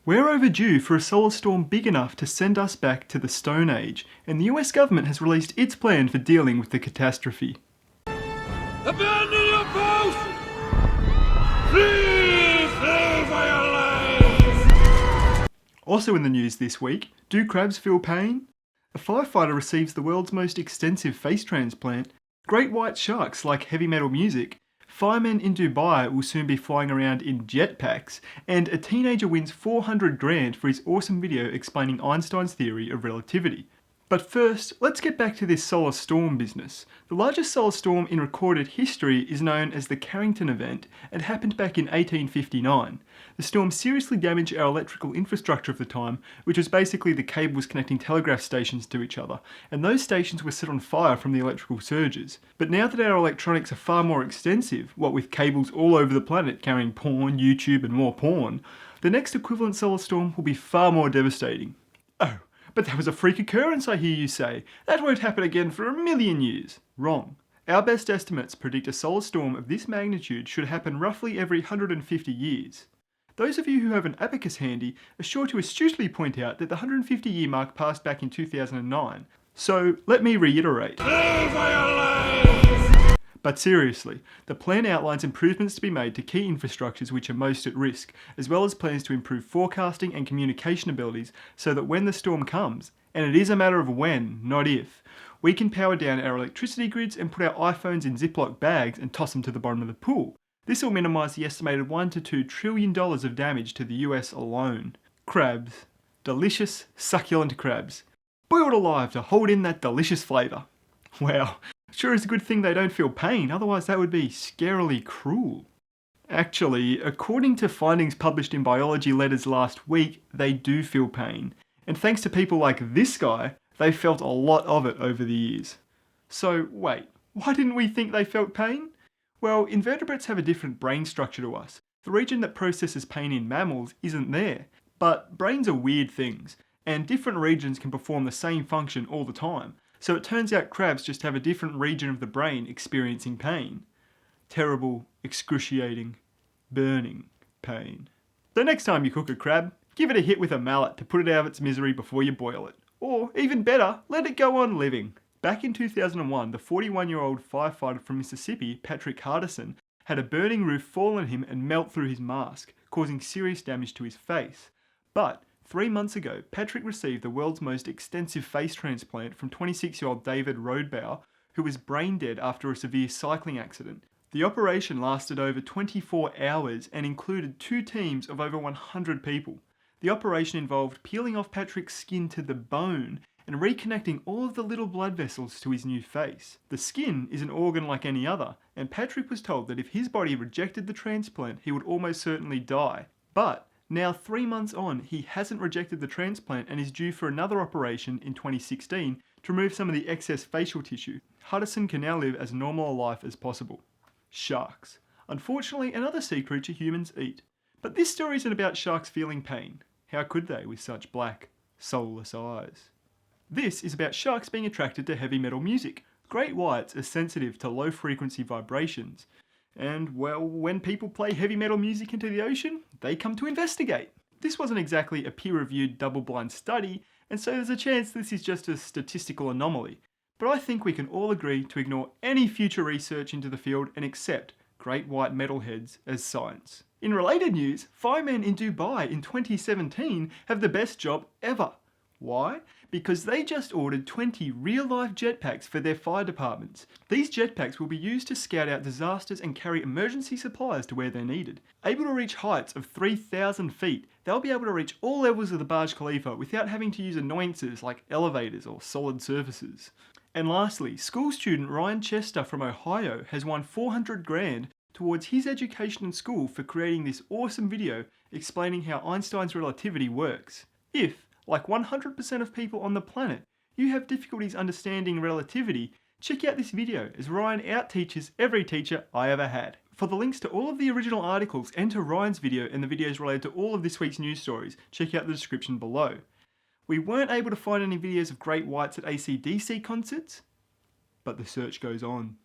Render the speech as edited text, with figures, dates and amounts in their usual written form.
We're overdue for a solar storm big enough to send us back to the Stone Age, and the US government has released its plan for dealing with the catastrophe. Abandon your post! Flee for your lives! Also in the news this week, do crabs feel pain? A firefighter receives the world's most extensive face transplant, great white sharks like heavy metal music, firemen in Dubai will soon be flying around in jetpacks, and a teenager wins $400,000 for his awesome video explaining Einstein's theory of relativity. But first, let's get back to this solar storm business. The largest solar storm in recorded history is known as the Carrington event and happened back in 1859. The storm seriously damaged our electrical infrastructure of the time, which was basically the cables connecting telegraph stations to each other, and those stations were set on fire from the electrical surges. But now that our electronics are far more extensive, what with cables all over the planet carrying porn, YouTube and more porn, the next equivalent solar storm will be far more devastating. Oh, but that was a freak occurrence, I hear you say. That won't happen again for 1,000,000 years. Wrong. Our best estimates predict a solar storm of this magnitude should happen roughly every 150 years. Those of you who have an abacus handy are sure to astutely point out that the 150-year mark passed back in 2009. So let me reiterate. Flee for your lives! But seriously, the plan outlines improvements to be made to key infrastructures which are most at risk, as well as plans to improve forecasting and communication abilities so that when the storm comes, and it is a matter of when, not if, we can power down our electricity grids and put our iPhones in Ziploc bags and toss them to the bottom of the pool. This will minimise the estimated $1 to $2 trillion of damage to the US alone. Crabs. Delicious, succulent crabs. Boiled alive to hold in that delicious flavour. Wow. Sure is a good thing they don't feel pain, otherwise that would be scarily cruel. Actually, according to findings published in Biology Letters last week, they do feel pain. And thanks to people like this guy, they felt a lot of it over the years. So wait, why didn't we think they felt pain? Well, invertebrates have a different brain structure to us. The region that processes pain in mammals isn't there. But brains are weird things, and different regions can perform the same function all the time. So it turns out crabs just have a different region of the brain experiencing pain. Terrible, excruciating, burning pain. So next time you cook a crab, give it a hit with a mallet to put it out of its misery before you boil it. Or, even better, let it go on living. Back in 2001, the 41-year-old firefighter from Mississippi, Patrick Hardison, had a burning roof fall on him and melt through his mask, causing serious damage to his face. But 3 months ago, Patrick received the world's most extensive face transplant from 26-year-old David Roadbow, who was brain dead after a severe cycling accident. The operation lasted over 24 hours and included 2 teams of over 100 people. The operation involved peeling off Patrick's skin to the bone and reconnecting all of the little blood vessels to his new face. The skin is an organ like any other, and Patrick was told that if his body rejected the transplant, he would almost certainly die. But now 3 months on, he hasn't rejected the transplant and is due for another operation in 2016 to remove some of the excess facial tissue. Hardison can now live as normal a life as possible. Sharks. Unfortunately, another sea creature humans eat. But this story isn't about sharks feeling pain. How could they with such black, soulless eyes? This is about sharks being attracted to heavy metal music. Great whites are sensitive to low frequency vibrations. And, well, when people play heavy metal music into the ocean, they come to investigate. This wasn't exactly a peer-reviewed double-blind study, and so there's a chance this is just a statistical anomaly. But I think we can all agree to ignore any future research into the field and accept great white metalheads as science. In related news, firemen in Dubai in 2017 have the best job ever. Why? Because they just ordered 20 real-life jetpacks for their fire departments. These jetpacks will be used to scout out disasters and carry emergency supplies to where they're needed. Able to reach heights of 3,000 feet, they'll be able to reach all levels of the Burj Khalifa without having to use annoyances like elevators or solid surfaces. And lastly, school student Ryan Chester from Ohio has won $400,000 towards his education in school for creating this awesome video explaining how Einstein's relativity works. If, like 100% of people on the planet, you have difficulties understanding relativity, check out this video as Ryan out-teaches every teacher I ever had. For the links to all of the original articles and to Ryan's video and the videos related to all of this week's news stories, check out the description below. We weren't able to find any videos of great whites at AC/DC concerts, but the search goes on.